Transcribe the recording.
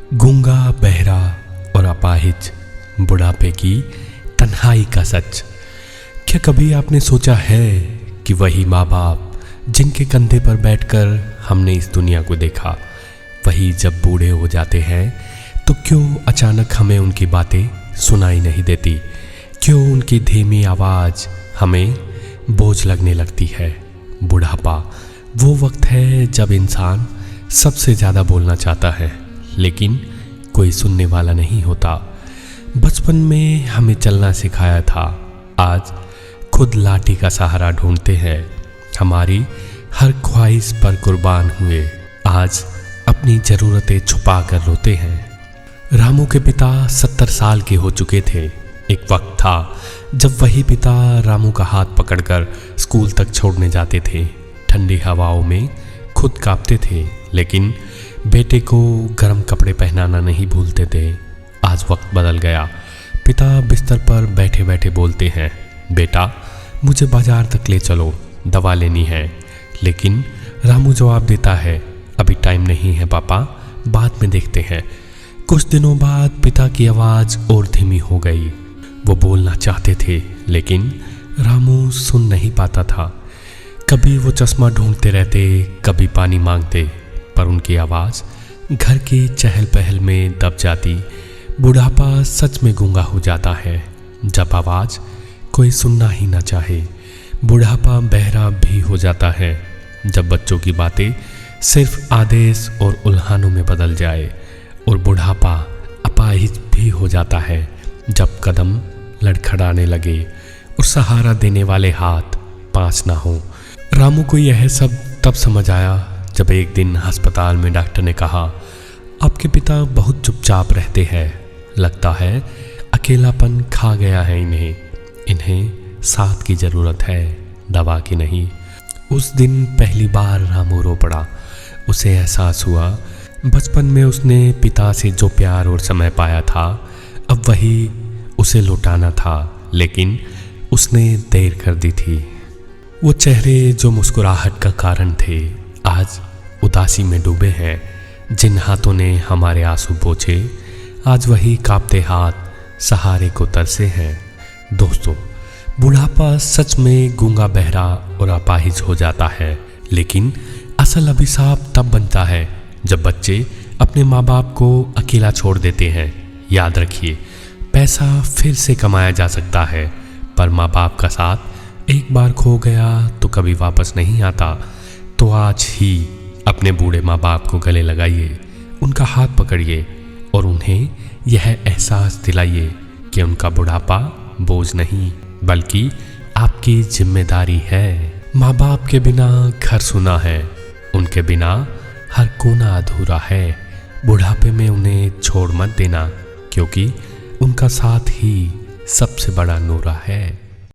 गूंगा, बहरा और अपाहिज बुढ़ापे की तन्हाई का सच। क्या कभी आपने सोचा है कि वही माँ बाप जिनके कंधे पर बैठकर हमने इस दुनिया को देखा, वही जब बूढ़े हो जाते हैं तो क्यों अचानक हमें उनकी बातें सुनाई नहीं देती? क्यों उनकी धीमी आवाज़ हमें बोझ लगने लगती है? बुढ़ापा वो वक्त है जब इंसान सबसे ज़्यादा बोलना चाहता है, लेकिन कोई सुनने वाला नहीं होता। बचपन में हमें चलना सिखाया था, आज खुद लाठी का सहारा ढूंढते हैं। हमारी हर ख्वाहिश पर कुर्बान हुए, आज अपनी ज़रूरतें छुपा कर रोते हैं। रामू के पिता 70 साल के हो चुके थे। एक वक्त था जब वही पिता रामू का हाथ पकड़कर स्कूल तक छोड़ने जाते थे। ठंडी हवाओं में खुद कांपते थे, लेकिन बेटे को गर्म कपड़े पहनाना नहीं भूलते थे। आज वक्त बदल गया। पिता बिस्तर पर बैठे बैठे बोलते हैं, बेटा मुझे बाजार तक ले चलो, दवा लेनी है। लेकिन रामू जवाब देता है, अभी टाइम नहीं है पापा, बाद में देखते हैं। कुछ दिनों बाद पिता की आवाज़ और धीमी हो गई। वो बोलना चाहते थे, लेकिन रामू सुन नहीं पाता था। कभी वो चश्मा ढूंढते रहते, कभी पानी मांगते, पर उनकी आवाज़ घर की चहल पहल में दब जाती। बुढ़ापा सच में गूंगा हो जाता है जब आवाज़ कोई सुनना ही ना चाहे। बुढ़ापा बहरा भी हो जाता है जब बच्चों की बातें सिर्फ आदेश और उल्हानों में बदल जाए। और बुढ़ापा अपाहिज भी हो जाता है जब कदम लड़खड़ाने लगे और सहारा देने वाले हाथ पास ना हो। रामू को यह सब तब समझ आया जब एक दिन अस्पताल में डॉक्टर ने कहा, आपके पिता बहुत चुपचाप रहते हैं, लगता है अकेलापन खा गया है इन्हें साथ की ज़रूरत है, दवा की नहीं। उस दिन पहली बार रामू रो पड़ा। उसे एहसास हुआ बचपन में उसने पिता से जो प्यार और समय पाया था, अब वही उसे लौटाना था, लेकिन उसने देर कर दी थी। वो चेहरे जो मुस्कुराहट का कारण थे, आज उदासी में डूबे हैं। जिन हाथों ने हमारे आंसू पोंछे, आज वही कांपते हाथ सहारे को तरसे हैं। दोस्तों, बुढ़ापा सच में गूंगा, बहरा और अपाहिज हो जाता है, लेकिन असल अभिशाप तब बनता है जब बच्चे अपने माँ बाप को अकेला छोड़ देते हैं। याद रखिए, पैसा फिर से कमाया जा सकता है, पर माँ बाप का साथ एक बार खो गया तो कभी वापस नहीं आता। तो आज ही अपने बूढ़े माँ बाप को गले लगाइए, उनका हाथ पकड़िए और उन्हें यह एहसास दिलाइए कि उनका बुढ़ापा बोझ नहीं, बल्कि आपकी जिम्मेदारी है। माँ बाप के बिना घर सुना है, उनके बिना हर कोना अधूरा है। बुढ़ापे में उन्हें छोड़ मत देना, क्योंकि उनका साथ ही सबसे बड़ा नूरा है।